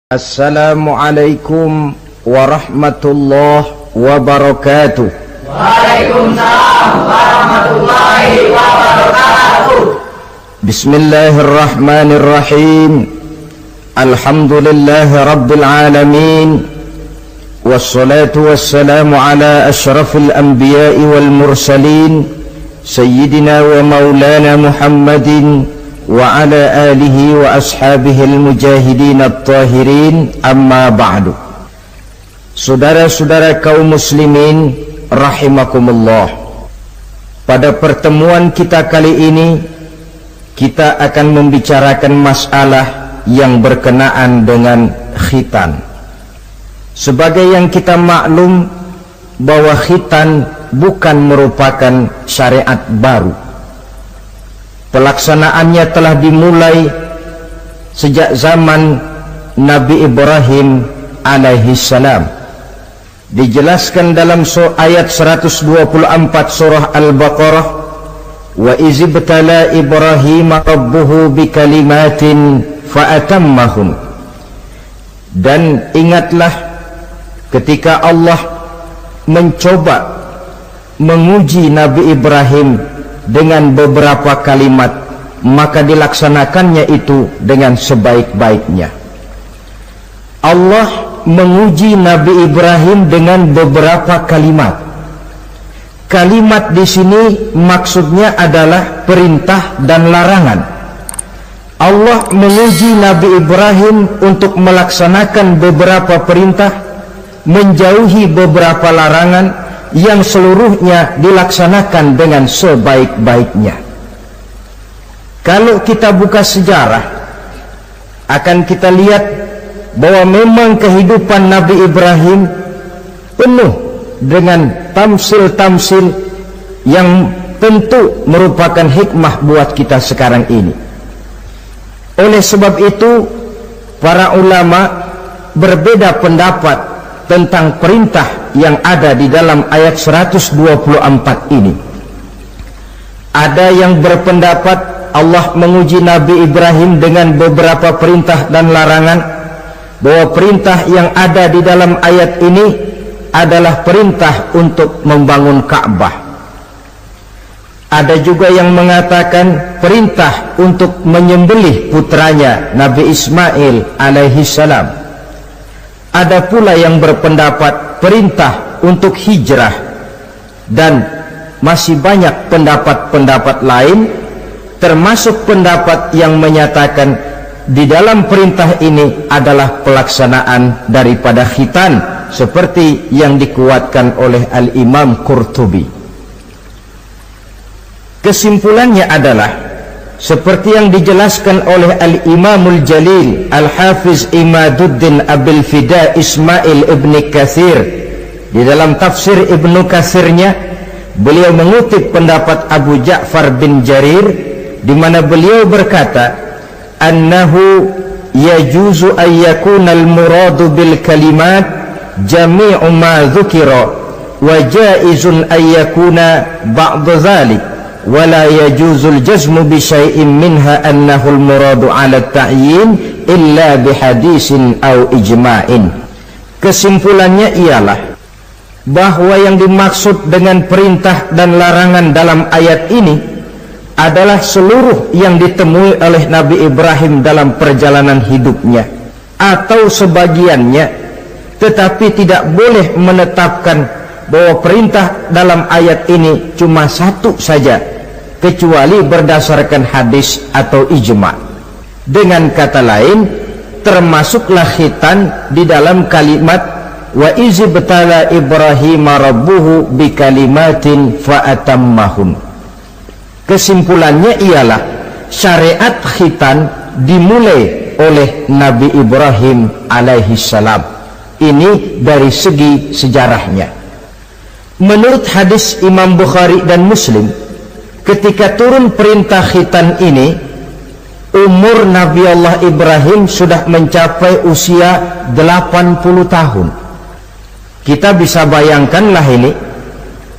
Assalamualaikum warahmatullahi wabarakatuh. Waalaikumsalam warahmatullahi wabarakatuh. Bismillahirrahmanirrahim. Alhamdulillahi rabbil alamin. Wassalatu wassalamu ala ashrafil anbiya'i wal mursalin Sayyidina wa maulana Muhammadin wa ala alihi wa ashabihi al-mujahidin at-tahirin, amma ba'du. Saudara-saudara kaum muslimin rahimakumullah, pada pertemuan kita kali ini kita akan membicarakan masalah yang berkenaan dengan khitan. Sebagai yang kita maklum bahwa khitan bukan merupakan syariat baru. Pelaksanaannya telah dimulai sejak zaman Nabi Ibrahim alaihi salam. Dijelaskan dalam ayat 124 surah Al-Baqarah, wa izibtala Ibrahim rabbuhu bikalimatin fa'atammahum. Dan ingatlah ketika Allah mencoba menguji Nabi Ibrahim dengan beberapa kalimat, maka dilaksanakannya itu dengan sebaik-baiknya. Allah menguji Nabi Ibrahim dengan beberapa kalimat. Kalimat di sini maksudnya adalah perintah dan larangan. Allah menguji Nabi Ibrahim untuk melaksanakan beberapa perintah, menjauhi beberapa larangan, yang seluruhnya dilaksanakan dengan sebaik-baiknya. Kalau kita buka sejarah, akan kita lihat bahwa memang kehidupan Nabi Ibrahim penuh dengan tamsil-tamsil yang tentu merupakan hikmah buat kita sekarang ini. Oleh sebab itu, para ulama berbeda pendapat tentang perintah yang ada di dalam ayat 124 ini. Ada yang berpendapat Allah menguji Nabi Ibrahim dengan beberapa perintah dan larangan, bahwa perintah yang ada di dalam ayat ini adalah perintah untuk membangun Ka'bah. Ada juga yang mengatakan perintah untuk menyembelih putranya Nabi Ismail alaihi salam. Ada pula yang berpendapat perintah untuk hijrah, dan masih banyak pendapat-pendapat lain, termasuk pendapat yang menyatakan di dalam perintah ini adalah pelaksanaan daripada khitan, seperti yang dikuatkan oleh Al-Imam Qurtubi. Kesimpulannya adalah seperti yang dijelaskan oleh Al-Imamul Jalil Al-Hafiz Imaduddin Abil Fida Ismail Ibn Kathir di dalam tafsir Ibnu Kathirnya. Beliau mengutip pendapat Abu Ja'far bin Jarir, di mana beliau berkata, annahu yajuzu an yakuna al-muradu bil kalimat jami'u ma dzukira wa jaizun an yakuna ba'du dzalik wala yajuzul jazmu bi syai'in minha annahu al-muradu 'ala at-ta'yin illa bi hadisin aw ijma'in. Kesimpulannya ialah bahwa yang dimaksud dengan perintah dan larangan dalam ayat ini adalah seluruh yang ditemui oleh Nabi Ibrahim dalam perjalanan hidupnya, atau sebagiannya, tetapi tidak boleh menetapkan bahwa perintah dalam ayat ini cuma satu saja, kecuali berdasarkan hadis atau ijma'. Dengan kata lain, termasuklah khitan di dalam kalimat wa izibtala Ibrahim rabbuhu bikalimatin fa'atammahum. Kesimpulannya ialah syariat khitan dimulai oleh Nabi Ibrahim alaihi salam. Ini dari segi sejarahnya. Menurut hadis Imam Bukhari dan Muslim, ketika turun perintah khitan ini, umur Nabi Allah Ibrahim sudah mencapai usia 80 tahun. Kita bisa bayangkanlah ini,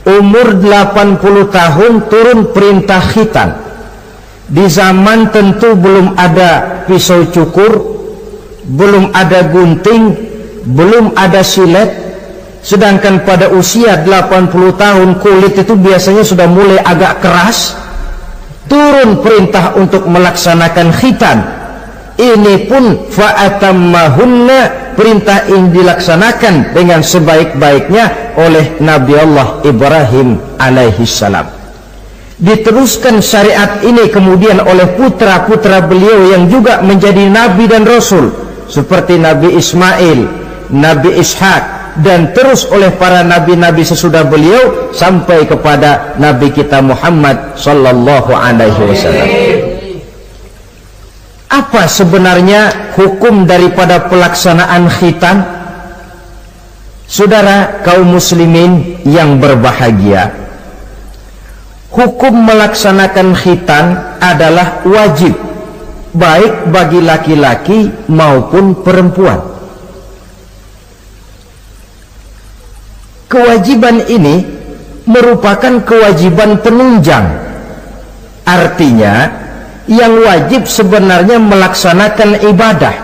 umur 80 tahun turun perintah khitan. Di zaman tentu belum ada pisau cukur, belum ada gunting, belum ada silet. Sedangkan pada usia 80 tahun kulit itu biasanya sudah mulai agak keras. Turun perintah untuk melaksanakan khitan. Ini pun fa'atammahunna, perintah ini dilaksanakan dengan sebaik-baiknya oleh Nabi Allah Ibrahim alaihi salam. Diteruskan syariat ini kemudian oleh putra-putra beliau yang juga menjadi nabi dan rasul, seperti Nabi Ismail, Nabi Ishak, dan terus oleh para nabi-nabi sesudah beliau sampai kepada Nabi kita Muhammad sallallahu alaihi wasallam. Apa sebenarnya hukum daripada pelaksanaan khitan? Saudara kaum muslimin yang berbahagia, hukum melaksanakan khitan adalah wajib, baik bagi laki-laki maupun perempuan. Kewajiban ini merupakan kewajiban penunjang. Artinya, yang wajib sebenarnya melaksanakan ibadah.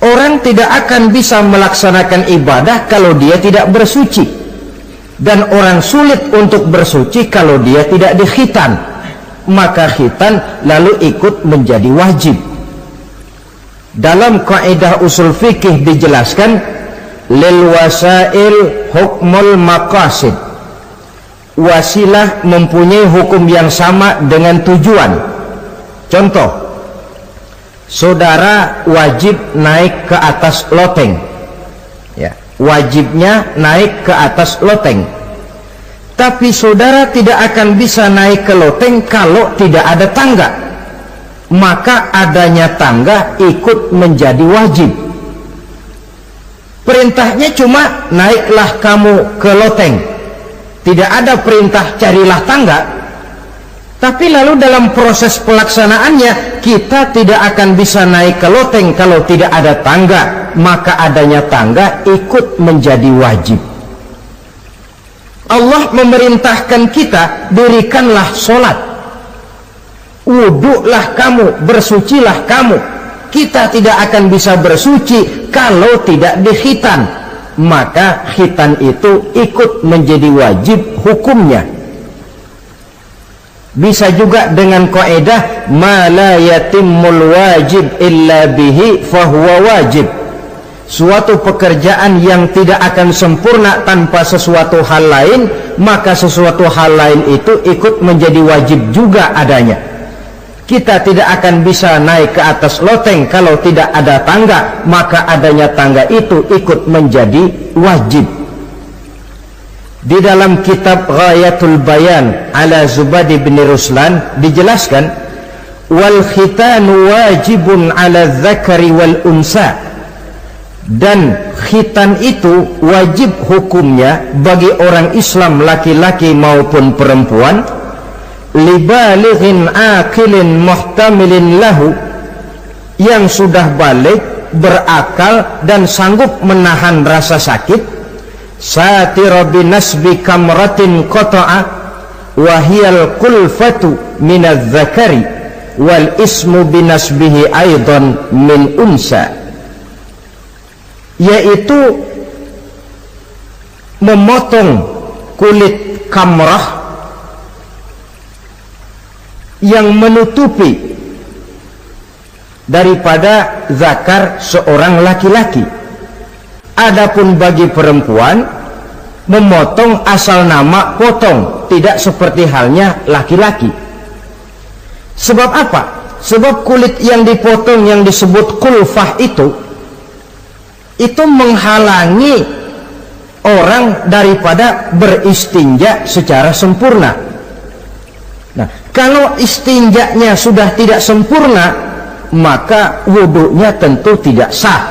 Orang tidak akan bisa melaksanakan ibadah kalau dia tidak bersuci. Dan orang sulit untuk bersuci kalau dia tidak dikhitan. Maka khitan lalu ikut menjadi wajib. Dalam kaidah usul fikih dijelaskan, lil wasail hukmul maqasid. Wasilah mempunyai hukum yang sama dengan tujuan. Contoh, saudara wajib naik ke atas loteng, ya, wajibnya naik ke atas loteng. Tapi saudara tidak akan bisa naik ke loteng kalau tidak ada tangga. Maka adanya tangga ikut menjadi wajib. Perintahnya cuma naiklah kamu ke loteng. Tidak ada perintah carilah tangga. Tapi lalu dalam proses pelaksanaannya kita tidak akan bisa naik ke loteng kalau tidak ada tangga. Maka adanya tangga ikut menjadi wajib. Allah memerintahkan kita, dirikanlah sholat, wuduklah kamu, bersucilah kamu. Kita tidak akan bisa bersuci kalau tidak dikhitan. Maka khitan itu ikut menjadi wajib hukumnya. Bisa juga dengan kaidah ma la yatimmul wajib illa bihi fahuwa wajib. Suatu pekerjaan yang tidak akan sempurna tanpa sesuatu hal lain, maka sesuatu hal lain itu ikut menjadi wajib juga adanya. Kita tidak akan bisa naik ke atas loteng kalau tidak ada tangga, maka adanya tangga itu ikut menjadi wajib. Di dalam kitab Ghayatul Bayan ala Zubadi bin Ruslan dijelaskan, wal khitanu wajibun ala dzakari wal unsa. Dan khitan itu wajib hukumnya bagi orang Islam laki-laki maupun perempuan, libalighin aqilin muhtamilin lahu, yang sudah balik, berakal dan sanggup menahan rasa sakit, satira binasbi kamratin qata'a wa hiyal kulfatu minadz zakari wal ismu binasbihi aidan min unsa, yaitu memotong kulit kamrah yang menutupi daripada zakar seorang laki-laki. Adapun bagi perempuan, memotong asal nama potong, tidak seperti halnya laki-laki. Sebab apa? Sebab kulit yang dipotong yang disebut kulfah itu menghalangi orang daripada beristinja secara sempurna. Nah, kalau istinjanya sudah tidak sempurna, maka wuduknya tentu tidak sah.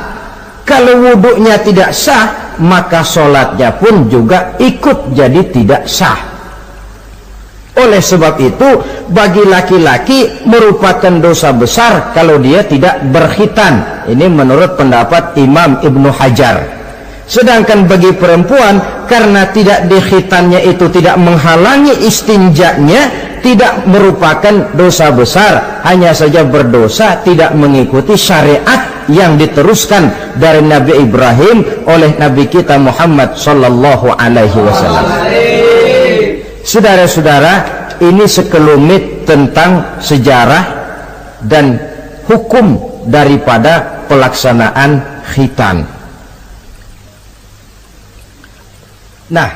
Kalau wuduknya tidak sah, maka sholatnya pun juga ikut jadi tidak sah. Oleh sebab itu, bagi laki-laki merupakan dosa besar kalau dia tidak berkhitan. Ini menurut pendapat Imam Ibnu Hajar. Sedangkan bagi perempuan, karena tidak dikhitannya itu tidak menghalangi istinjanya, tidak merupakan dosa besar, hanya saja berdosa tidak mengikuti syariat yang diteruskan dari Nabi Ibrahim oleh Nabi kita Muhammad sallallahu alaihi wasallam. Saudara-saudara, ini sekelumit tentang sejarah dan hukum daripada pelaksanaan khitan. Nah,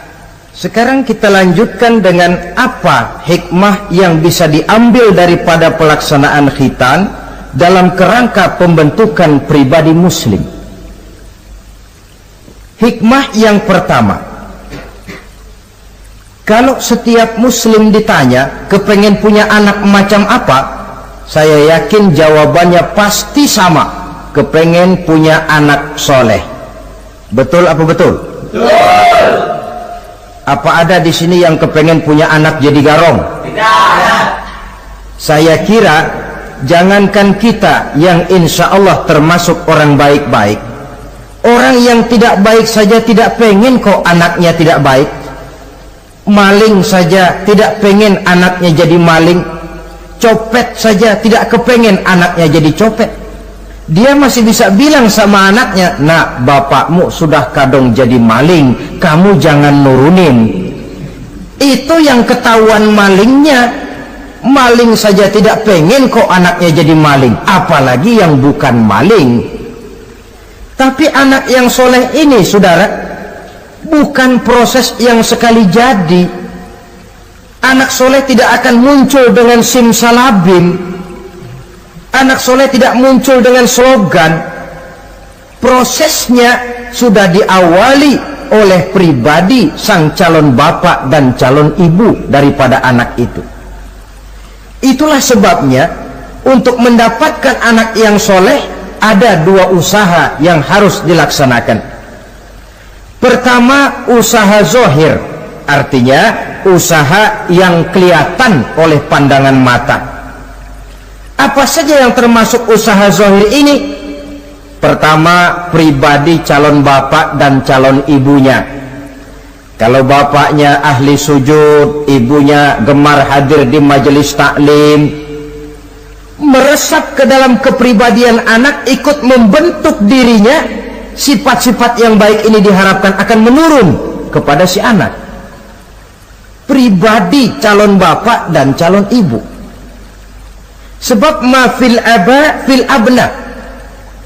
sekarang kita lanjutkan dengan apa hikmah yang bisa diambil daripada pelaksanaan khitan dalam kerangka pembentukan pribadi muslim. Hikmah yang pertama, kalau setiap muslim ditanya kepengen punya anak macam apa, saya yakin jawabannya pasti sama, kepengen punya anak soleh. Betul apa betul? Betul. Apa ada di sini yang kepengen punya anak jadi garong? Tidak. Saya kira jangankan kita yang insya Allah termasuk orang baik-baik, orang yang tidak baik saja tidak pengen kok anaknya tidak baik. Maling saja tidak pengen anaknya jadi maling. Copet saja tidak kepengen anaknya jadi copet. Dia masih bisa bilang sama anaknya, nak, bapakmu sudah kadung jadi maling, kamu jangan nurunin. Itu yang ketahuan malingnya. Maling saja tidak pengen kok anaknya jadi maling, apalagi yang bukan maling. Tapi anak yang soleh ini, saudara, bukan proses yang sekali jadi. Anak soleh tidak akan muncul dengan simsalabim. Anak soleh tidak muncul dengan slogan. Prosesnya sudah diawali oleh pribadi sang calon bapak dan calon ibu daripada anak itu. Itulah sebabnya untuk mendapatkan anak yang soleh ada dua usaha yang harus dilaksanakan. Pertama, usaha zohir, artinya usaha yang kelihatan oleh pandangan mata. Apa saja yang termasuk usaha zohir ini? Pertama, pribadi calon bapak dan calon ibunya. Kalau bapaknya ahli sujud, ibunya gemar hadir di majelis taklim, meresap ke dalam kepribadian anak, ikut membentuk dirinya, sifat-sifat yang baik ini diharapkan akan menurun kepada si anak. Pribadi calon bapak dan calon ibu. Sebab ma fil aba fil abna.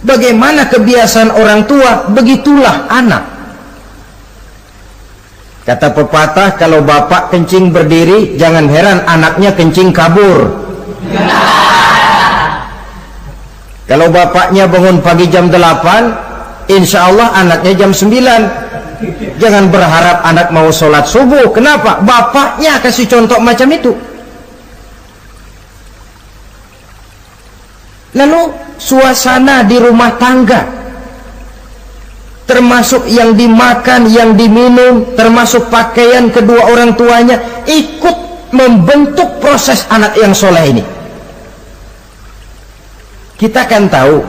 Bagaimana kebiasaan orang tua, begitulah anak. Kata pepatah, kalau bapak kencing berdiri, jangan heran anaknya kencing kabur. Kalau bapaknya bangun pagi jam 8, insya Allah anaknya jam 9. Jangan berharap anak mau sholat subuh. Kenapa? Bapaknya kasih contoh macam itu. Lalu suasana di rumah tangga, termasuk yang dimakan, yang diminum, termasuk pakaian kedua orang tuanya, ikut membentuk proses anak yang soleh ini. Kita kan tahu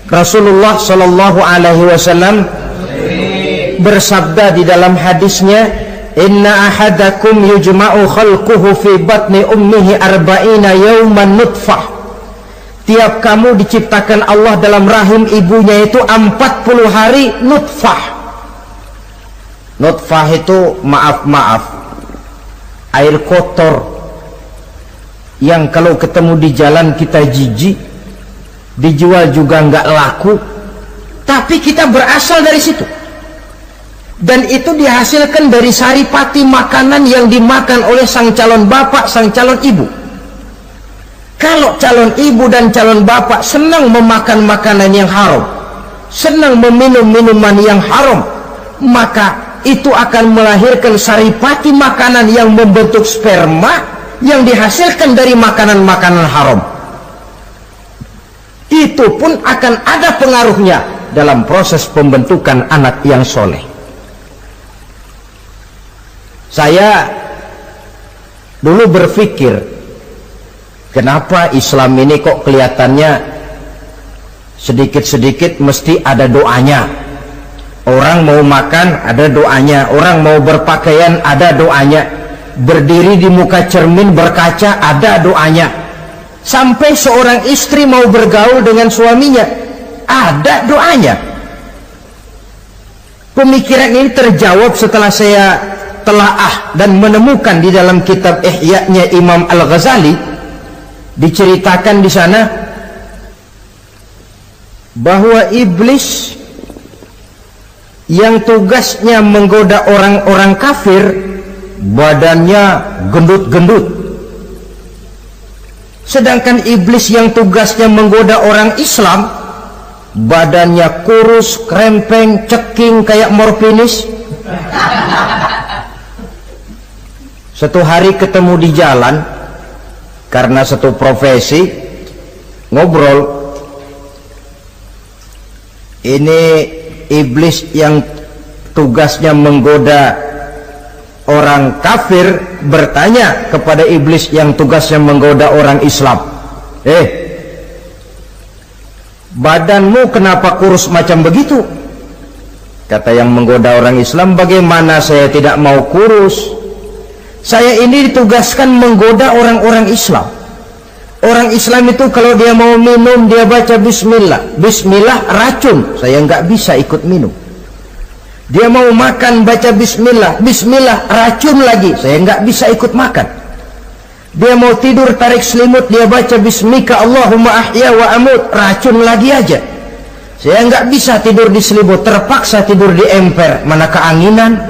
Rasulullah Shallallahu Alaihi Wasallam bersabda di dalam hadisnya, inna ahadakum yujma'u khalquhu fi batni ummihi arba'ina yawman nutfah. Tiap kamu diciptakan Allah dalam rahim ibunya itu 40 hari nutfah. Nutfah itu maaf air kotor yang kalau ketemu di jalan kita jijik, dijual juga nggak laku, tapi kita berasal dari situ. Dan itu dihasilkan dari saripati makanan yang dimakan oleh sang calon bapak, sang calon ibu. Kalau calon ibu dan calon bapak senang memakan makanan yang haram, senang meminum minuman yang haram, maka itu akan melahirkan saripati makanan yang membentuk sperma yang dihasilkan dari makanan-makanan haram. Itu pun akan ada pengaruhnya dalam proses pembentukan anak yang soleh. Saya dulu berpikir, kenapa Islam ini kok kelihatannya sedikit-sedikit mesti ada doanya. Orang mau makan ada doanya, orang mau berpakaian ada doanya, berdiri di muka cermin berkaca ada doanya. Sampai seorang istri mau bergaul dengan suaminya, ada doanya. Pemikiran ini terjawab setelah saya telaah dan menemukan di dalam kitab Ihya-nya Imam Al-Ghazali. Diceritakan di sana bahwa iblis yang tugasnya menggoda orang-orang kafir badannya gendut-gendut, sedangkan iblis yang tugasnya menggoda orang Islam badannya kurus, krempeng, ceking kayak morfinis. Satu hari ketemu di jalan karena satu profesi, ngobrol. Ini iblis yang tugasnya menggoda orang kafir bertanya kepada iblis yang tugasnya menggoda orang Islam, badanmu kenapa kurus macam begitu? Kata yang menggoda orang Islam, bagaimana saya tidak mau kurus? Saya ini ditugaskan menggoda orang-orang Islam. Orang Islam itu kalau dia mau minum dia baca bismillah. Bismillah racun, saya nggak bisa ikut minum. Dia mau makan baca bismillah. Bismillah racun lagi, saya nggak bisa ikut makan. Dia mau tidur tarik selimut, dia baca bismika Allahumma ahya wa amut, racun lagi aja. Saya nggak bisa tidur di selimut, terpaksa tidur di emper, mana keanginan.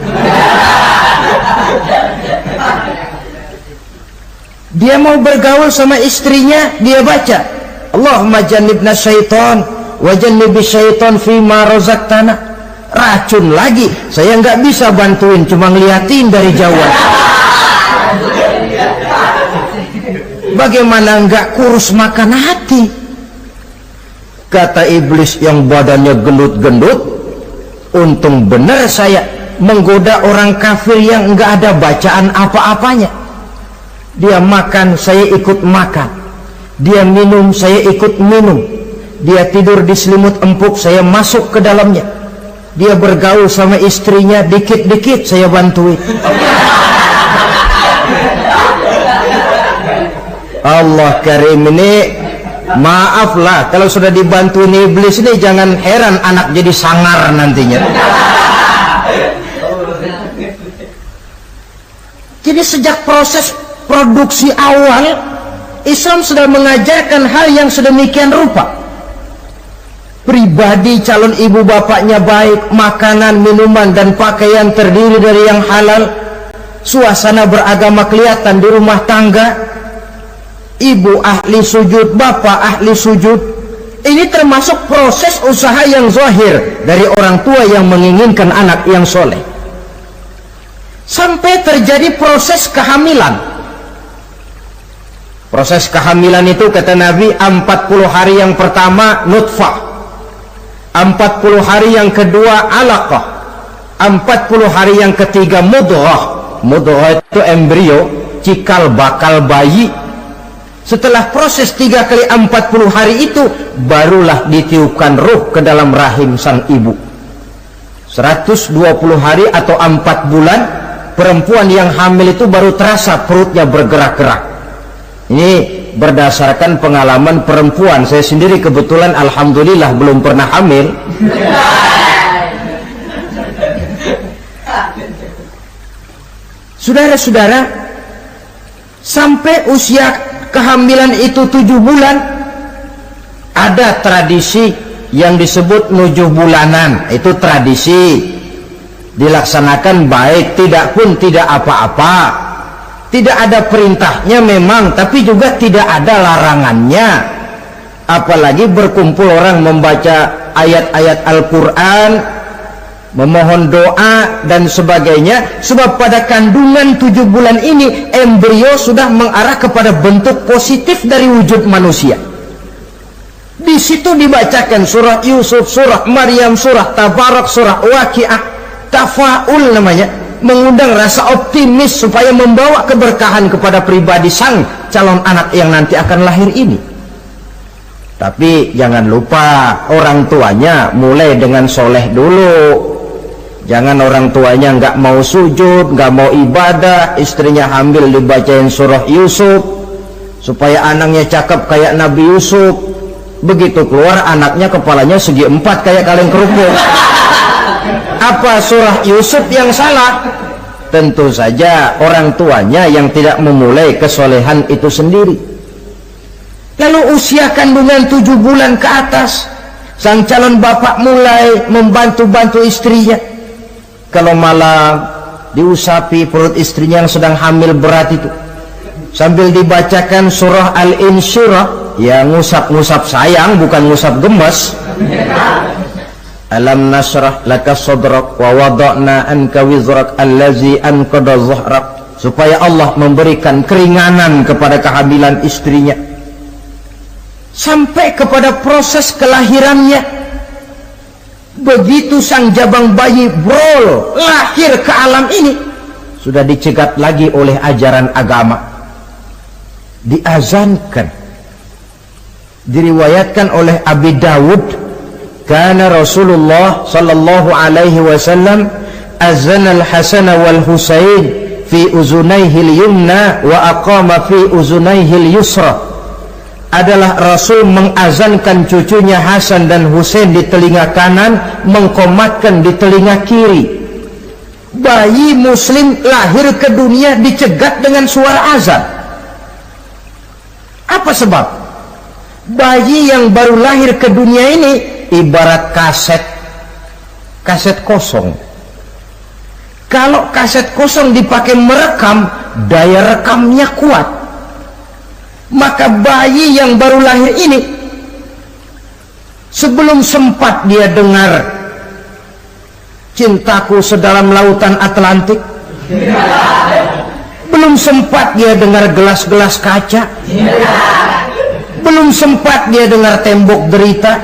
Dia mau bergaul sama istrinya, dia baca Allahumma jannibna syaitan wa jannibi syaitan fima razaqtana, racun lagi. Saya nggak bisa bantuin, cuma ngeliatin dari jauh. Bagaimana nggak kurus makan hati? Kata iblis yang badannya gendut-gendut, untung benar saya menggoda orang kafir yang nggak ada bacaan apa-apanya. Dia makan, saya ikut makan. Dia minum, saya ikut minum. Dia tidur di selimut empuk, saya masuk ke dalamnya. Dia bergaul sama istrinya, dikit-dikit saya bantuin. Allah Karim, ini maaflah kalau sudah dibantuin iblis ini, jangan heran anak jadi sangar nantinya. Jadi sejak proses produksi awal, Islam sudah mengajarkan hal yang sedemikian rupa. Pribadi calon ibu bapaknya baik, makanan, minuman, dan pakaian terdiri dari yang halal. Suasana beragama kelihatan di rumah tangga. Ibu ahli sujud, bapak ahli sujud. Ini termasuk proses usaha yang zahir dari orang tua yang menginginkan anak yang soleh. Sampai terjadi proses kehamilan. Proses kehamilan itu kata Nabi 40 hari yang pertama nutfah, 40 hari yang kedua alaqah, 40 hari yang ketiga mudghah. Mudghah itu embrio, cikal bakal bayi. Setelah proses 3 kali 40 hari itu, barulah ditiupkan ruh ke dalam rahim sang ibu. 120 hari atau 4 bulan, perempuan yang hamil itu baru terasa perutnya bergerak-gerak. Ini berdasarkan pengalaman perempuan. Saya sendiri kebetulan alhamdulillah belum pernah hamil. Saudara-saudara, sampai usia kehamilan itu 7 bulan, ada tradisi yang disebut nujuh bulanan. Itu tradisi dilaksanakan baik, tidak pun tidak apa-apa. Tidak ada perintahnya memang, tapi juga tidak ada larangannya. Apalagi berkumpul orang membaca ayat-ayat Al-Quran, memohon doa dan sebagainya. Sebab pada kandungan 7 bulan ini, embrio sudah mengarah kepada bentuk positif dari wujud manusia. Di situ dibacakan surah Yusuf, surah Maryam, surah Tabarak, surah Waqiah, tafaul namanya, mengundang rasa optimis supaya membawa keberkahan kepada pribadi sang calon anak yang nanti akan lahir ini. Tapi jangan lupa orang tuanya mulai dengan soleh dulu. Jangan orang tuanya nggak mau sujud, nggak mau ibadah, istrinya hamil dibacain surah Yusuf supaya anaknya cakep kayak Nabi Yusuf. Begitu keluar anaknya kepalanya segi 4 kayak kaleng kerupuk. Apa surah Yusuf yang salah? Tentu saja orang tuanya yang tidak memulai kesolehan itu sendiri. Lalu usia kandungan 7 bulan ke atas, sang calon bapak mulai membantu-bantu istrinya. Kalau malam diusapi perut istrinya yang sedang hamil berat itu, sambil dibacakan surah Al-Insyirah, ya ngusap-ngusap sayang, bukan ngusap gemes. Alam nasrah laka sadrak wa wada'na anka wizrak allazi anqadha dhahrak, supaya Allah memberikan keringanan kepada kehamilan istrinya sampai kepada proses kelahirannya. Begitu sang jabang bayi brol lahir ke alam ini, sudah dicegat lagi oleh ajaran agama, diazankan. Diriwayatkan oleh Abi Dawud, kana Rasulullah sallallahu alaihi wasallam azana al-Hasan wal Husain fi uzunaihi al-yumna wa aqama fi uzunaihi al-yusra. Adalah Rasul mengazankan cucunya Hasan dan Husain di telinga kanan, mengkomatkan di telinga kiri. Bayi muslim lahir ke dunia dicegat dengan suara azan. Apa sebab? Bayi yang baru lahir ke dunia ini ibarat kaset kosong. Kalau kaset kosong dipakai merekam, daya rekamnya kuat. Maka bayi yang baru lahir ini, sebelum sempat dia dengar cintaku sedalam lautan Atlantik, belum sempat dia dengar gelas-gelas kaca, belum sempat dia dengar tembok derita,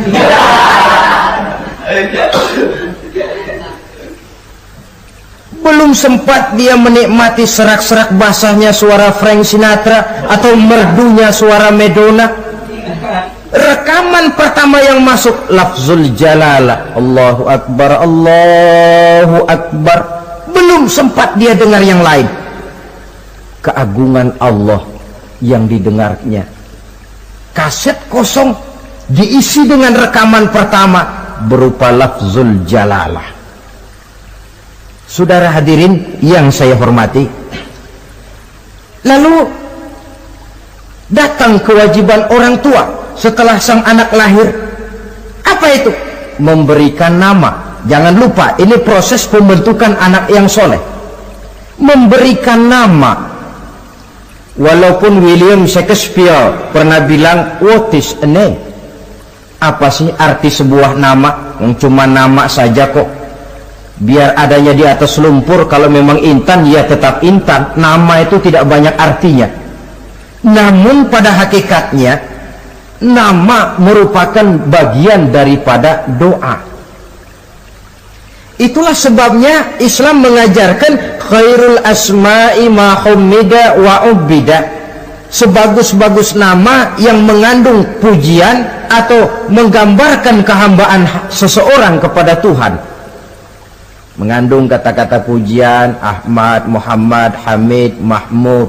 belum sempat dia menikmati serak-serak basahnya suara Frank Sinatra atau merdunya suara Madonna. Rekaman pertama yang masuk lafzul jalalah, Allahu Akbar, Allahu Akbar. Belum sempat dia dengar yang lain. Keagungan Allah yang didengarnya. Kaset kosong diisi dengan rekaman pertama berupa lafzul jalalah. Saudara hadirin yang saya hormati, lalu datang kewajiban orang tua setelah sang anak lahir. Apa itu? Memberikan nama. Jangan lupa, ini proses pembentukan anak yang soleh. Memberikan nama. Walaupun William Shakespeare pernah bilang, what is a name? Apa sih arti sebuah nama? Yang cuma nama saja kok. Biar adanya di atas lumpur, kalau memang intan ya tetap intan. Nama itu tidak banyak artinya. Namun pada hakikatnya nama merupakan bagian daripada doa. Itulah sebabnya Islam mengajarkan khairul asma'i ma hummida wa ubbida. Sebagus-bagus nama yang mengandung pujian atau menggambarkan kehambaan seseorang kepada Tuhan. Mengandung kata-kata pujian, Ahmad, Muhammad, Hamid, Mahmud.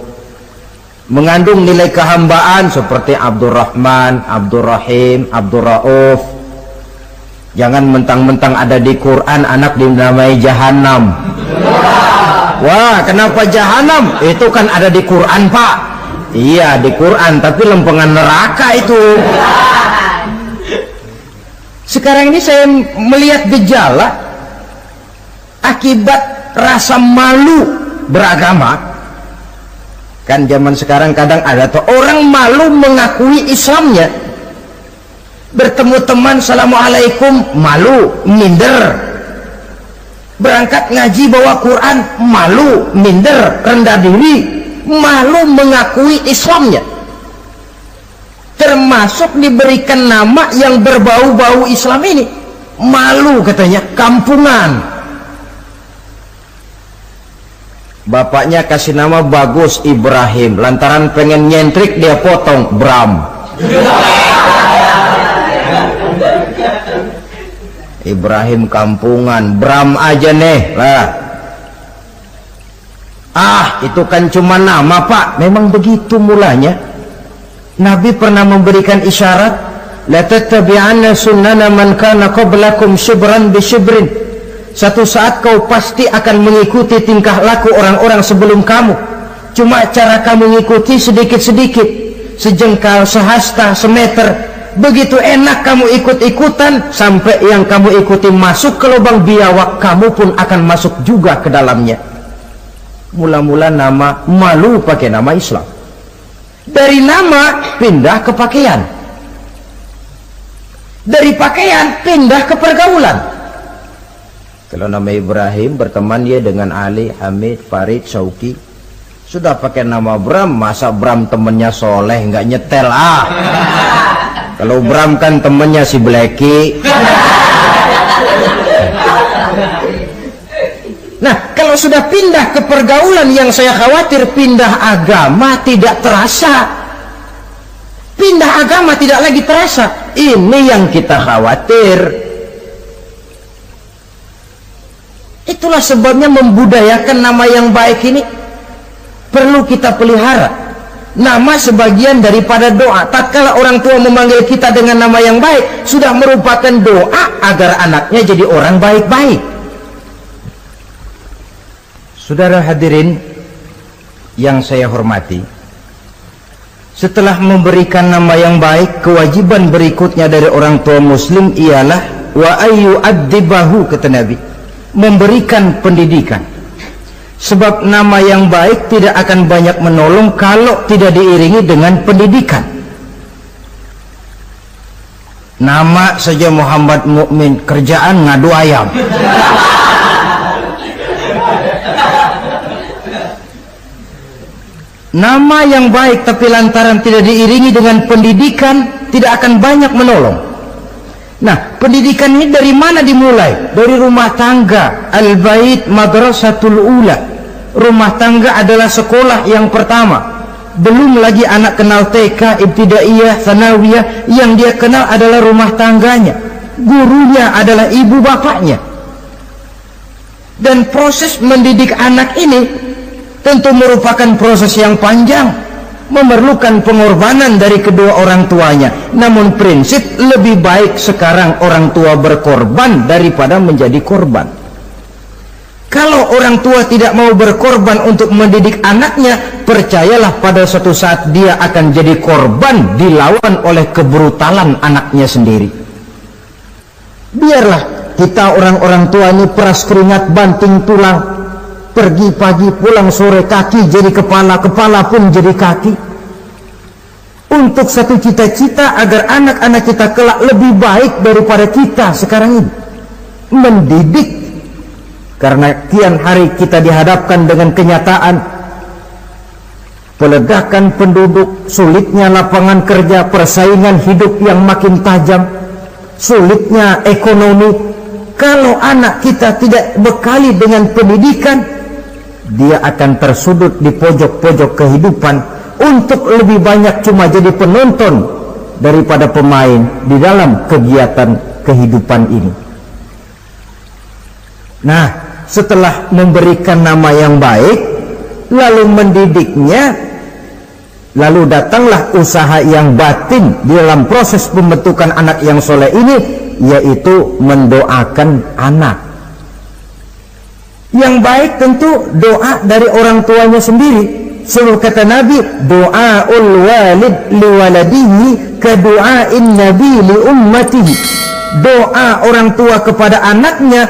Mengandung nilai kehambaan seperti Abdurrahman, Abdurrahim, Abdurrauf. Jangan mentang-mentang ada di Quran anak dinamai Jahannam. Wah, kenapa Jahannam? Itu kan ada di Quran, Pak. Iya, di Quran, tapi lempengan neraka itu. Sekarang ini saya melihat gejala akibat rasa malu beragama. Kan zaman sekarang kadang ada tuh orang malu mengakui Islamnya. Bertemu teman, assalamualaikum, malu, minder. Berangkat ngaji bawa Quran, malu, minder, rendah diri, malu mengakui Islamnya. Termasuk diberikan nama yang berbau-bau Islam ini. Malu katanya, kampungan. Bapaknya kasih nama bagus Ibrahim, lantaran pengen nyentrik dia potong Bram. Ibrahim kampungan, Bram aja nih lah. Itu kan cuma nama, Pak. Memang begitu mulanya. Nabi pernah memberikan isyarat, la tattabi'anna sunnana man kana qablakum shibran bi shibrin. Satu saat kau pasti akan mengikuti tingkah laku orang-orang sebelum kamu. Cuma cara kamu mengikuti sedikit-sedikit, sejengkal, sehasta, semeter. Begitu enak kamu ikut-ikutan, sampai yang kamu ikuti masuk ke lubang biawak, kamu pun akan masuk juga ke dalamnya. Mula-mula nama, malu pakai nama Islam. Dari nama pindah ke pakaian, dari pakaian pindah ke pergaulan. Kalau nama Ibrahim berteman dia dengan Ali, Hamid, Farid, Syauki. Sudah pakai nama Bram, masa Bram temennya soleh nggak nyetel ah. Kalau Bram kan temennya si Blacky. Nah, kalau sudah pindah ke pergaulan, yang saya khawatir pindah agama tidak terasa. Pindah agama tidak lagi terasa. Ini yang kita khawatir. Itulah sebabnya membudayakan nama yang baik ini perlu kita pelihara. Nama sebagian daripada doa. Tatkala orang tua memanggil kita dengan nama yang baik, sudah merupakan doa agar anaknya jadi orang baik-baik. Saudara hadirin yang saya hormati, setelah memberikan nama yang baik, kewajiban berikutnya dari orang tua muslim ialah wa ayyu addibahu, kata Nabi, memberikan pendidikan. Sebab nama yang baik tidak akan banyak menolong kalau tidak diiringi dengan pendidikan. Nama saja Muhammad Mukmin, kerjaan ngadu ayam. Nama yang baik tapi lantaran tidak diiringi dengan pendidikan, tidak akan banyak menolong. Nah, pendidikan ini dari mana dimulai? Dari rumah tangga. Al-bait madrasatul ula. Rumah tangga adalah sekolah yang pertama. Belum lagi anak kenal TK, ibtidaiyah, tsanawiyah. Yang dia kenal adalah rumah tangganya. Gurunya adalah ibu bapaknya. Dan proses mendidik anak ini tentu merupakan proses yang panjang, memerlukan pengorbanan dari kedua orang tuanya. Namun prinsip lebih baik sekarang orang tua berkorban daripada menjadi korban. Kalau orang tua tidak mau berkorban untuk mendidik anaknya, percayalah pada suatu saat dia akan jadi korban, dilawan oleh kebrutalan anaknya sendiri. Biarlah kita orang-orang tua ini peras keringat banting tulang, pergi pagi pulang sore, kaki jadi kepala, kepala pun jadi kaki, untuk satu cita-cita agar anak-anak kita kelak lebih baik daripada kita sekarang ini. Mendidik, karena kian hari kita dihadapkan dengan kenyataan peledakan penduduk, sulitnya lapangan kerja, persaingan hidup yang makin tajam, sulitnya ekonomi. Kalau anak kita tidak bekali dengan pendidikan, dia akan tersudut di pojok-pojok kehidupan untuk lebih banyak cuma jadi penonton daripada pemain di dalam kegiatan kehidupan ini. Nah, setelah memberikan nama yang baik, lalu mendidiknya, lalu datanglah usaha yang batin di dalam proses pembentukan anak yang soleh ini, yaitu mendoakan anak. Yang baik tentu doa dari orang tuanya sendiri. Sebab kata Nabi, doaul walid liwaladihi kadu'ain nabi li ummatihi. Doa orang tua kepada anaknya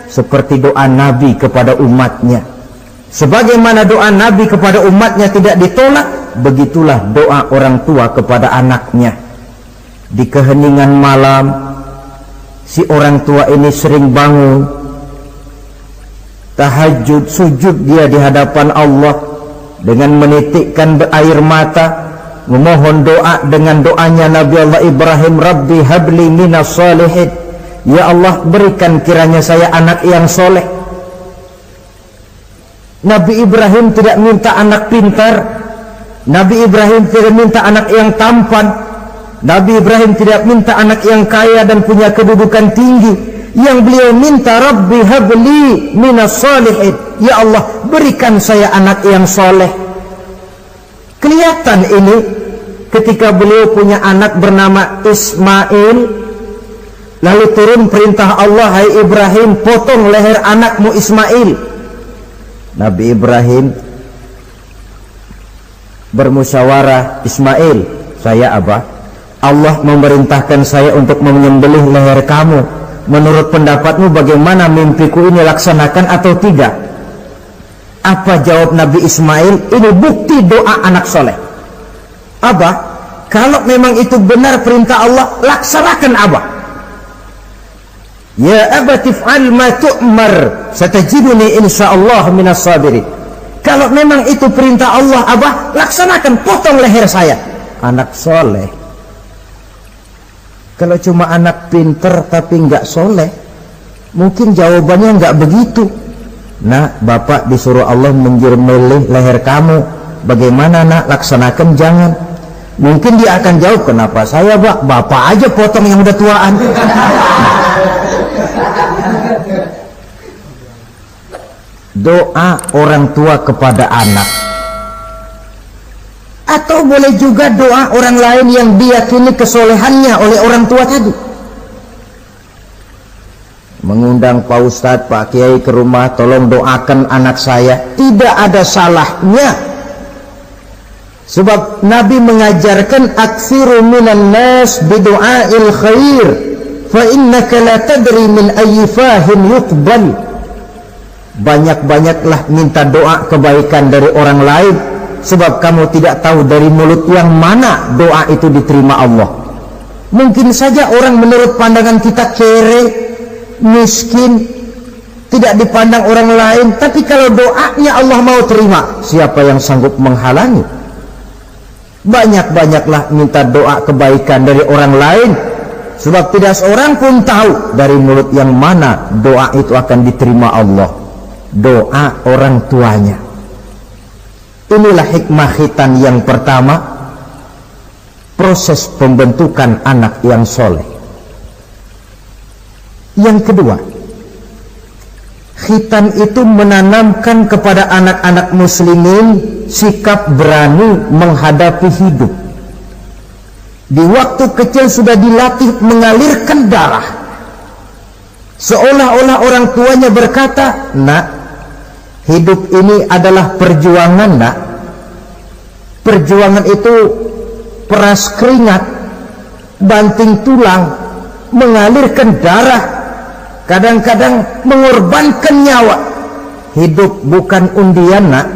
seperti doa Nabi kepada umatnya. Sebagaimana doa Nabi kepada umatnya tidak ditolak, begitulah doa orang tua kepada anaknya. Di keheningan malam, si orang tua ini sering bangun, tahajud, sujud dia di hadapan Allah dengan menitikkan air mata, memohon doa dengan doanya Nabi Allah Ibrahim, Rabbi habli minas salihin. Ya Allah, berikan kiranya saya anak yang soleh. Nabi Ibrahim tidak minta anak pintar, Nabi Ibrahim tidak minta anak yang tampan, Nabi Ibrahim tidak minta anak yang kaya dan punya kedudukan tinggi. Yang beliau minta, Rabbi habli minas salihin. Ya Allah, berikan saya anak yang soleh. Kelihatan ini ketika beliau punya anak bernama Ismail, lalu turun perintah Allah, hai Ibrahim, potong leher anakmu Ismail. Nabi Ibrahim bermusyawarah, Ismail, saya Abah, Allah memerintahkan saya untuk menyembelih leher kamu. Menurut pendapatmu bagaimana, mimpiku ini laksanakan atau tidak? Apa jawab Nabi Ismail? Ini bukti doa anak soleh. Abah, kalau memang itu benar perintah Allah, laksanakan Abah. Ya abati if'al ma tu'mar satajiduni insyaallah minas sabirin. Kalau memang itu perintah Allah, Abah, laksanakan, potong leher saya. Anak soleh. Kalau cuma anak pinter tapi nggak soleh, mungkin jawabannya nggak begitu. Nah, bapak disuruh Allah menyembelih leher kamu, bagaimana nak, laksanakan jangan. Mungkin dia akan jawab, kenapa saya bapak aja potong yang udah tuaan. Doa orang tua kepada anak, atau boleh juga doa orang lain yang diyakini kesolehannya oleh orang tua tadi. Mengundang Pak Ustadz, Pak Kiai ke rumah, tolong doakan anak saya, tidak ada salahnya. Sebab Nabi mengajarkan aksiru minan nas bidu'ail khair fa innaka la tadri min ayyi fahin yuqbal. Banyak-banyaklah minta doa kebaikan dari orang lain, sebab kamu tidak tahu dari mulut yang mana doa itu diterima Allah. Mungkin saja orang menurut pandangan kita kere, miskin, tidak dipandang orang lain, tapi kalau doanya Allah mau terima, siapa yang sanggup menghalangi? Banyak-banyaklah minta doa kebaikan dari orang lain, sebab tidak seorang pun tahu dari mulut yang mana doa itu akan diterima Allah. Doa orang tuanya. Inilah hikmah khitan yang pertama, proses pembentukan anak yang soleh. Yang kedua, khitan itu menanamkan kepada anak-anak muslimin sikap berani menghadapi hidup. Di waktu kecil sudah dilatih mengalirkan darah, seolah-olah orang tuanya berkata, nak, hidup ini adalah perjuangan, nak. Perjuangan itu peras keringat, banting tulang, mengalirkan darah, kadang-kadang mengorbankan nyawa. Hidup bukan undian, nak.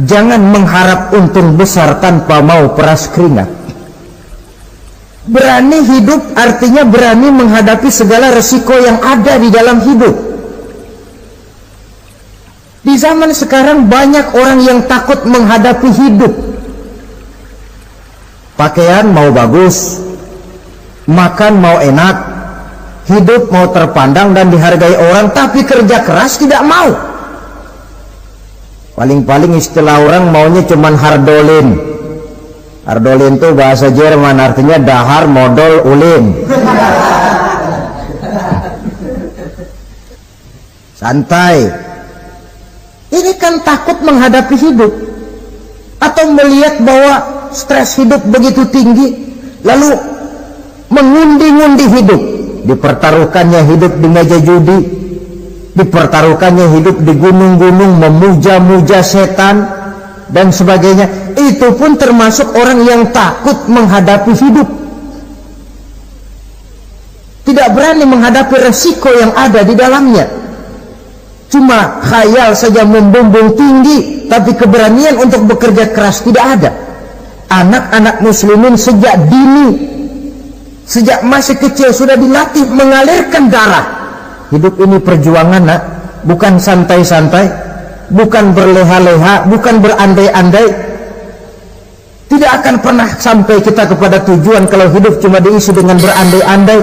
Jangan mengharap untung besar tanpa mau peras keringat. Berani hidup artinya berani menghadapi segala resiko yang ada di dalam hidup. Di zaman sekarang banyak orang yang takut menghadapi hidup. Pakaian mau bagus, makan mau enak, hidup mau terpandang dan dihargai orang, tapi kerja keras tidak mau. Paling-paling istilah orang maunya cuman hardolin. Hardolin itu bahasa Jerman, artinya dahar modal ulin. Santai. Ini kan takut menghadapi hidup, atau melihat bahwa stres hidup begitu tinggi, lalu mengundi-ngundi hidup. Dipertaruhkannya hidup di meja judi, dipertaruhkannya hidup di gunung-gunung, memuja-muja setan dan sebagainya. Itu pun termasuk orang yang takut menghadapi hidup, tidak berani menghadapi resiko yang ada di dalamnya. Cuma khayal saja membumbung tinggi, tapi keberanian untuk bekerja keras tidak ada. Anak-anak muslimin sejak dini, sejak masih kecil sudah dilatih mengalirkan darah. Hidup ini perjuangan, nak. Bukan santai-santai, bukan berleha-leha, bukan berandai-andai. Tidak akan pernah sampai kita kepada tujuan kalau hidup cuma diisi dengan berandai-andai,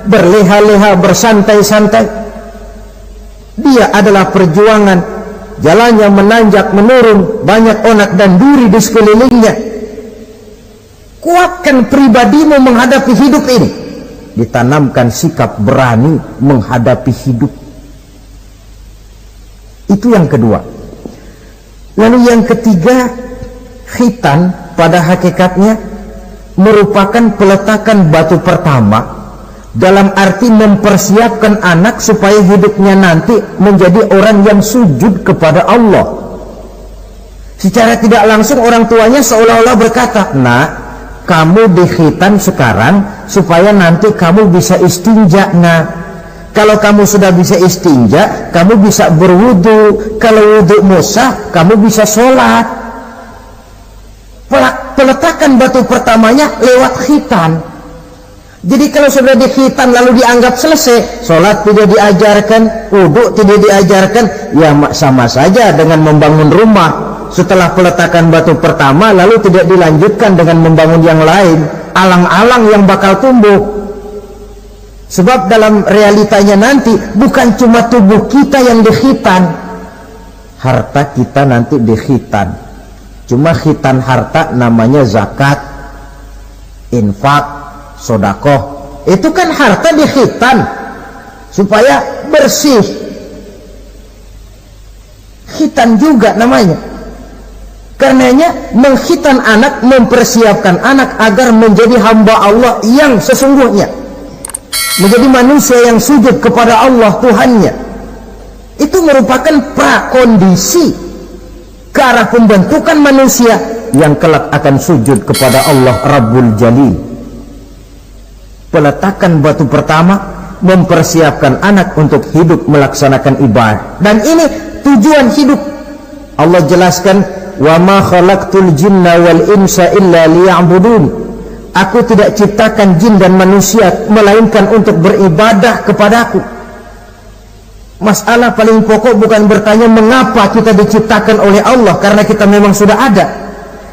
berleha-leha, bersantai-santai. Dia adalah perjuangan, jalannya menanjak menurun, banyak onak dan duri di sekelilingnya. Kuatkan pribadimu menghadapi hidup ini, ditanamkan sikap berani menghadapi hidup. Itu yang kedua. Lalu yang ketiga, khitan pada hakikatnya merupakan peletakan batu pertama dalam arti mempersiapkan anak supaya hidupnya nanti menjadi orang yang sujud kepada Allah. Secara tidak langsung orang tuanya seolah-olah berkata, "Nak, kamu dikhitan sekarang supaya nanti kamu bisa istinja. Nah, kalau kamu sudah bisa istinja, kamu bisa berwudu. Kalau wudumu sah, kamu bisa sholat." Peletakan batu pertamanya lewat khitan. Jadi kalau sudah dikhitan lalu dianggap selesai, sholat tidak diajarkan, wudu tidak diajarkan, ya sama saja dengan membangun rumah. Setelah peletakan batu pertama lalu tidak dilanjutkan dengan membangun yang lain, alang-alang yang bakal tumbuh. Sebab dalam realitanya nanti bukan cuma tubuh kita yang dikhitan, harta kita nanti dikhitan. Cuma khitan harta namanya zakat, infak, sodakoh. Itu kan harta dikhitan supaya bersih. Khitan juga namanya. Karenanya mengkhitan anak, mempersiapkan anak agar menjadi hamba Allah yang sesungguhnya, menjadi manusia yang sujud kepada Allah Tuhannya. Itu merupakan prakondisi ke arah pembentukan manusia yang kelak akan sujud kepada Allah Rabbul Jalil. Peletakan batu pertama mempersiapkan anak untuk hidup melaksanakan ibadah, dan ini tujuan hidup. Allah jelaskan, "Wa ma khalaqtul jinna wal insa illa liya'budun." Aku tidak ciptakan jin dan manusia melainkan untuk beribadah kepadaku. Masalah paling pokok bukan bertanya mengapa kita diciptakan oleh Allah, karena kita memang sudah ada.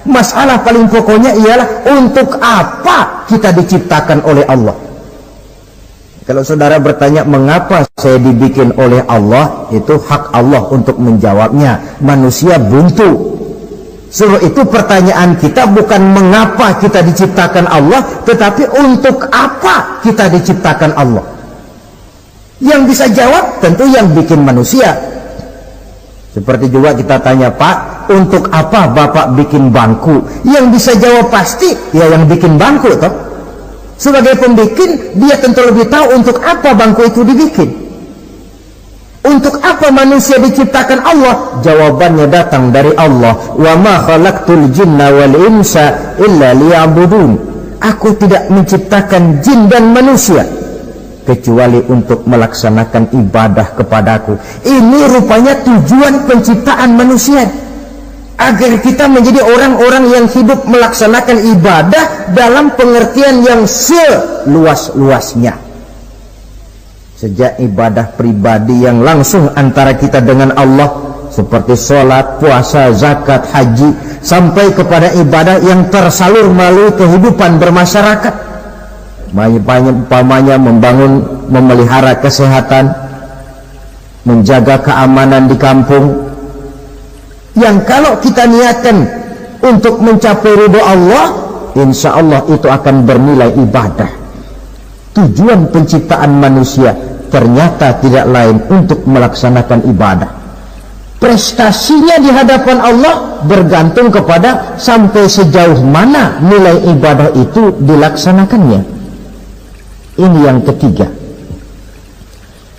Masalah paling pokoknya ialah untuk apa kita diciptakan oleh Allah. Kalau saudara bertanya mengapa saya dibikin oleh Allah, itu hak Allah untuk menjawabnya. Manusia buntu. Suruh itu pertanyaan kita bukan mengapa kita diciptakan Allah, tetapi untuk apa kita diciptakan Allah. Yang bisa jawab tentu yang bikin manusia. Seperti juga kita tanya, "Pak, untuk apa Bapak bikin bangku?" Yang bisa jawab pasti ya yang bikin bangku toh. Sebagai pembikin, dia tentu lebih tahu untuk apa bangku itu dibikin. Untuk apa manusia diciptakan Allah? Jawabannya datang dari Allah. "Wa ma khalaqtul jinna wal insa illa liya'budun." Aku tidak menciptakan jin dan manusia kecuali untuk melaksanakan ibadah kepadaku. Ini rupanya tujuan penciptaan manusia, agar kita menjadi orang-orang yang hidup melaksanakan ibadah dalam pengertian yang seluas-luasnya. Sejak ibadah pribadi yang langsung antara kita dengan Allah, seperti sholat, puasa, zakat, haji, sampai kepada ibadah yang tersalur melalui kehidupan bermasyarakat. Umpamanya memelihara kesehatan, menjaga keamanan di kampung, yang kalau kita niatkan untuk mencapai ridho Allah, insya Allah itu akan bernilai ibadah. Tujuan penciptaan manusia ternyata tidak lain untuk melaksanakan ibadah. Prestasinya di hadapan Allah bergantung kepada sampai sejauh mana nilai ibadah itu dilaksanakannya. Ini yang ketiga.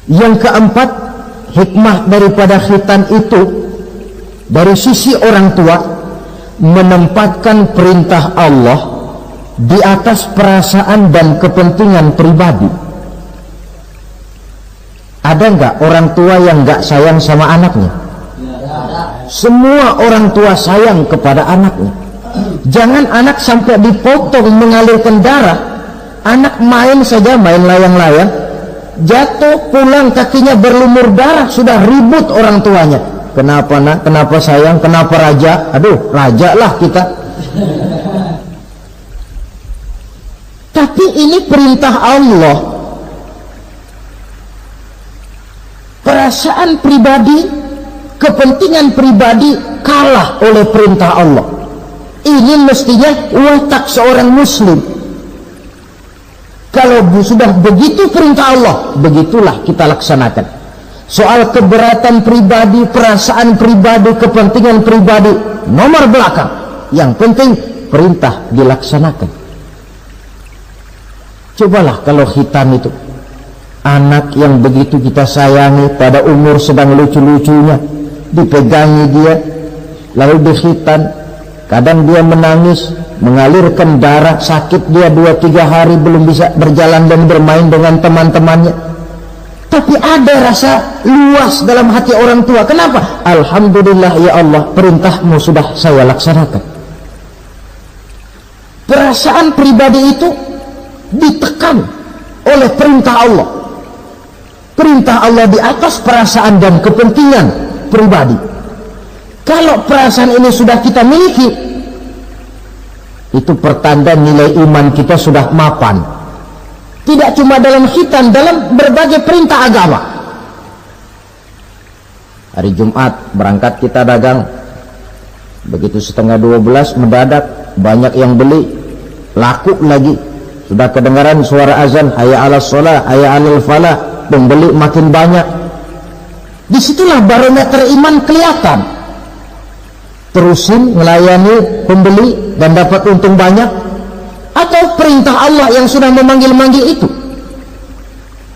Yang keempat, hikmah daripada khitan itu dari sisi orang tua, menempatkan perintah Allah di atas perasaan dan kepentingan pribadi. Ada enggak orang tua yang enggak sayang sama anaknya? Semua orang tua sayang kepada anaknya. Jangan anak sampai dipotong mengalirkan darah. Anak main saja, main layang-layang, jatuh, pulang kakinya berlumur darah, sudah ribut orang tuanya. Kenapa nak? Kenapa sayang? Kenapa raja? Aduh, raja lah kita. Tapi ini perintah Allah. Perasaan pribadi, kepentingan pribadi kalah oleh perintah Allah. Ini mestinya watak seorang muslim. Kalau sudah begitu perintah Allah, begitulah kita laksanakan. Soal keberatan pribadi, perasaan pribadi, kepentingan pribadi, nomor belakang. Yang penting perintah dilaksanakan. Cobalah kalau khitan itu, anak yang begitu kita sayangi pada umur sedang lucu-lucunya, dipegangi dia lalu dikhitan, kadang dia menangis, mengalirkan darah, sakit dia 2-3 hari belum bisa berjalan dan bermain dengan teman-temannya, tapi ada rasa luas dalam hati orang tua. Kenapa? Alhamdulillah ya Allah, perintahmu sudah saya laksanakan. Perasaan pribadi itu ditekan oleh perintah Allah. Perintah Allah di atas perasaan dan kepentingan pribadi. Kalau perasaan ini sudah kita miliki, itu pertanda nilai iman kita sudah mapan. Tidak cuma dalam khitan, dalam berbagai perintah agama. Hari Jumat berangkat kita dagang, begitu 11:30 mendadak banyak yang beli, laku lagi. Sudah kedengaran suara azan, hayya 'alas shalah, hayya 'alal falah, pembeli makin banyak. Disitulah barometer iman kelihatan. Terusin melayani pembeli dan dapat untung banyak, atau perintah Allah yang sudah memanggil-manggil itu.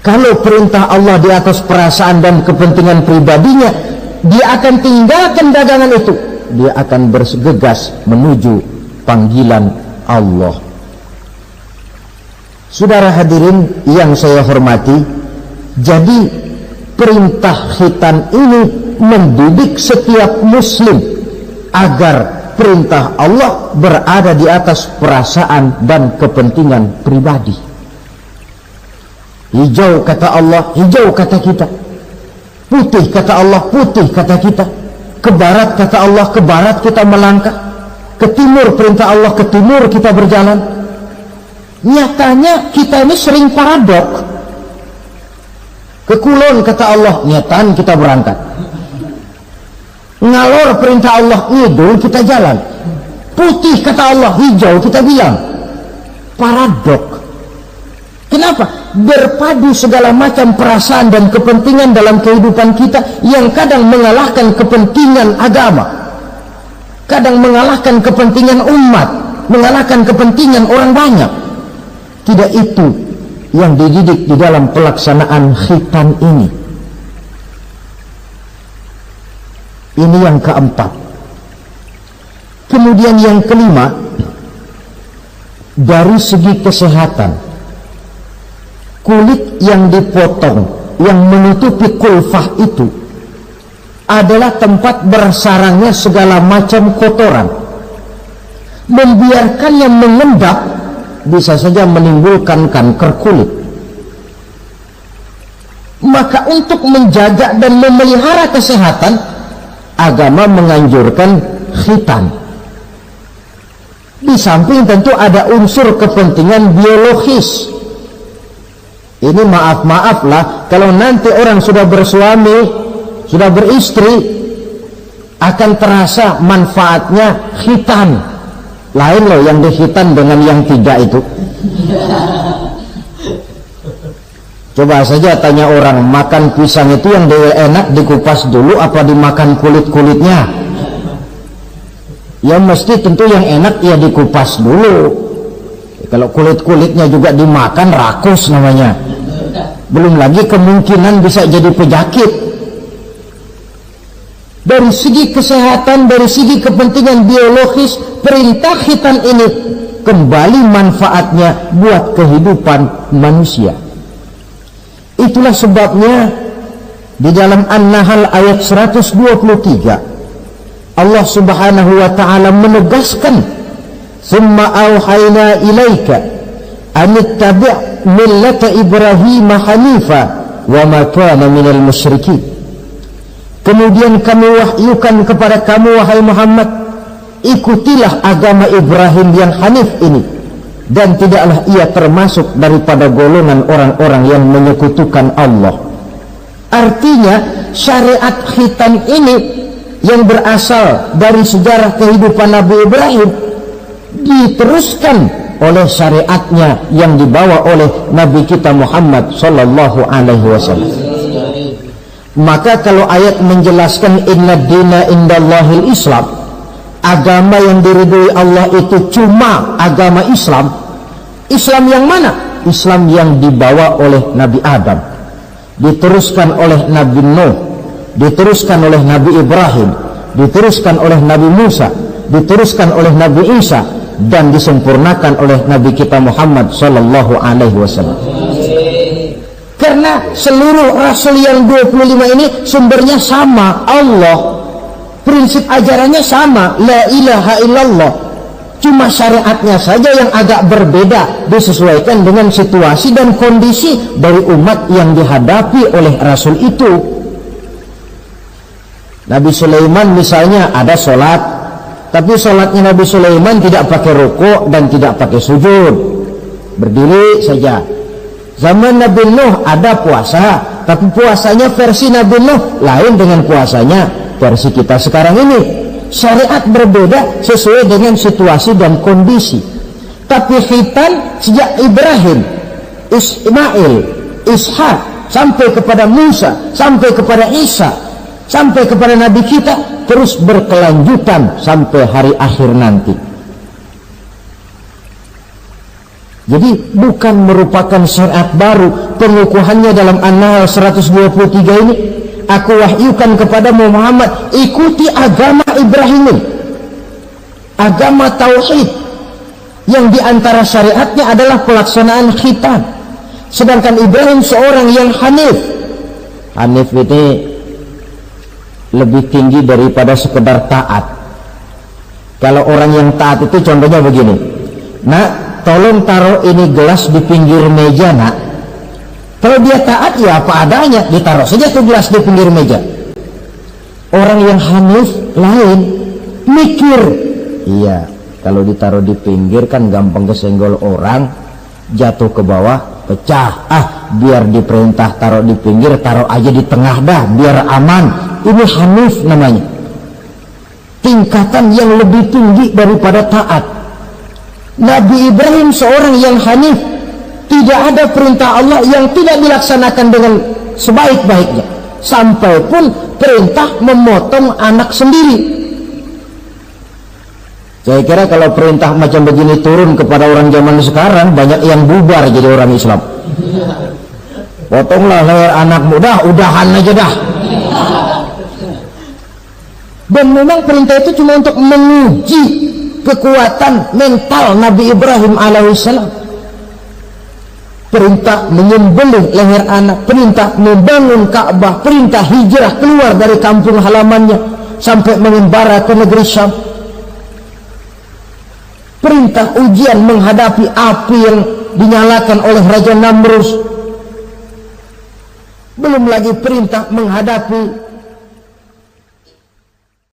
Kalau perintah Allah di atas perasaan dan kepentingan pribadinya, dia akan tinggalkan dagangan itu, dia akan bergegas menuju panggilan Allah. Saudara hadirin yang saya hormati, jadi perintah khitan ini mendidik setiap muslim agar perintah Allah berada di atas perasaan dan kepentingan pribadi. Hijau kata Allah, hijau kata kita. Putih kata Allah, putih kata kita. Ke barat kata Allah, ke barat kita melangkah. Ke timur perintah Allah, ke timur kita berjalan. Nyatanya kita ini sering paradok. Ke kulon kata Allah, nyatan kita berangkat. Ngalor perintah Allah, ngidul kita jalan. Putih kata Allah, hijau kita bilang. Paradok. Kenapa? Berpadu segala macam perasaan dan kepentingan dalam kehidupan kita yang kadang mengalahkan kepentingan agama, kadang mengalahkan kepentingan umat, mengalahkan kepentingan orang banyak. Tidak itu yang dididik di dalam pelaksanaan khitan ini. Ini yang keempat. Kemudian yang kelima, dari segi kesehatan, kulit yang dipotong, yang menutupi kulfah itu adalah tempat bersarangnya segala macam kotoran. Membiarkannya mengendap bisa saja menimbulkan kanker kulit. Maka untuk menjaga dan memelihara kesehatan, agama menganjurkan khitan. Di samping tentu ada unsur kepentingan biologis. Ini maaf-maaf lah, kalau nanti orang sudah bersuami, sudah beristri, akan terasa manfaatnya khitan. Lain loh yang dikhitan dengan yang tidak itu. Coba saja tanya orang, makan pisang itu yang enak dikupas dulu apa dimakan kulit-kulitnya? Ya mesti tentu yang enak ya dikupas dulu. Kalau kulit-kulitnya juga dimakan, rakus namanya. Belum lagi kemungkinan bisa jadi penyakit. Dari segi kesehatan, dari segi kepentingan biologis, perintah khitan ini kembali manfaatnya buat kehidupan manusia. Itulah sebabnya di dalam An-Nahl ayat 123 Allah Subhanahu wa ta'ala menegaskan, "Tsumma auhayna ilaika an ittabi' millata Ibrahim hanifa wa ma kana minal musyrikin." Kemudian kami wahyukan kepada kamu wahai Muhammad, ikutilah agama Ibrahim yang hanif ini, dan tidaklah ia termasuk daripada golongan orang-orang yang menyekutukan Allah. Artinya syariat khitan ini yang berasal dari sejarah kehidupan Nabi Ibrahim diteruskan oleh syariatnya yang dibawa oleh Nabi kita Muhammad sallallahu alaihi wasallam. Maka kalau ayat menjelaskan inna dina indallahil Islam, agama yang diridhoi Allah itu cuma agama Islam. Islam yang mana? Islam yang dibawa oleh Nabi Adam, diteruskan oleh Nabi Nuh, diteruskan oleh Nabi Ibrahim, diteruskan oleh Nabi Musa, diteruskan oleh Nabi Isa, dan disempurnakan oleh Nabi kita Muhammad sallallahu alaihi wasallam. Karena seluruh rasul yang 25 ini sumbernya sama, Allah. Prinsip ajarannya sama, la ilaha illallah. Cuma syariatnya saja yang agak berbeda, disesuaikan dengan situasi dan kondisi dari umat yang dihadapi oleh rasul itu. Nabi Sulaiman misalnya ada sholat, tapi sholatnya Nabi Sulaiman tidak pakai rukuk dan tidak pakai sujud, berdiri saja. Zaman Nabi Nuh ada puasa, tapi puasanya versi Nabi Nuh lain dengan puasanya versi kita sekarang ini. Syariat berbeda sesuai dengan situasi dan kondisi. Tapi khitan sejak Ibrahim, Ismail, Ishak, sampai kepada Musa, sampai kepada Isa, sampai kepada Nabi kita, terus berkelanjutan sampai hari akhir nanti. Jadi bukan merupakan syariat baru. Pengukuhannya dalam An-Nahl 123 ini, aku wahyukan kepada Muhammad, ikuti agama Ibrahim, agama tauhid, yang diantara syariatnya adalah pelaksanaan khitan. Sedangkan Ibrahim seorang yang hanif. Hanif ini lebih tinggi daripada sekedar taat. Kalau orang yang taat itu contohnya begini, nak, tolong taruh ini gelas di pinggir meja, nak. Kalau dia taat ya apa adanya, ditaruh saja tuh gelas di pinggir meja. Orang yang hanif lain, mikir. Iya, kalau ditaruh di pinggir kan gampang kesenggol orang, jatuh ke bawah, pecah. Biar diperintah taruh di pinggir, taruh aja di tengah dah, biar aman. Ini hanif namanya. Tingkatan yang lebih tinggi daripada taat. Nabi Ibrahim seorang yang hanif, tidak ada perintah Allah yang tidak dilaksanakan dengan sebaik-baiknya, sampai pun perintah memotong anak sendiri. Saya kira kalau perintah macam begini turun kepada orang zaman sekarang, banyak yang bubar jadi orang Islam. Potonglah leher anakmu, udahan aja dah. Dan memang perintah itu cuma untuk menguji kekuatan mental Nabi Ibrahim alaihissalam. Perintah menyembelih leher anak, perintah membangun Ka'bah, perintah hijrah keluar dari kampung halamannya sampai mengembara ke negeri Syam, perintah ujian menghadapi api yang dinyalakan oleh Raja Namrus, belum lagi perintah menghadapi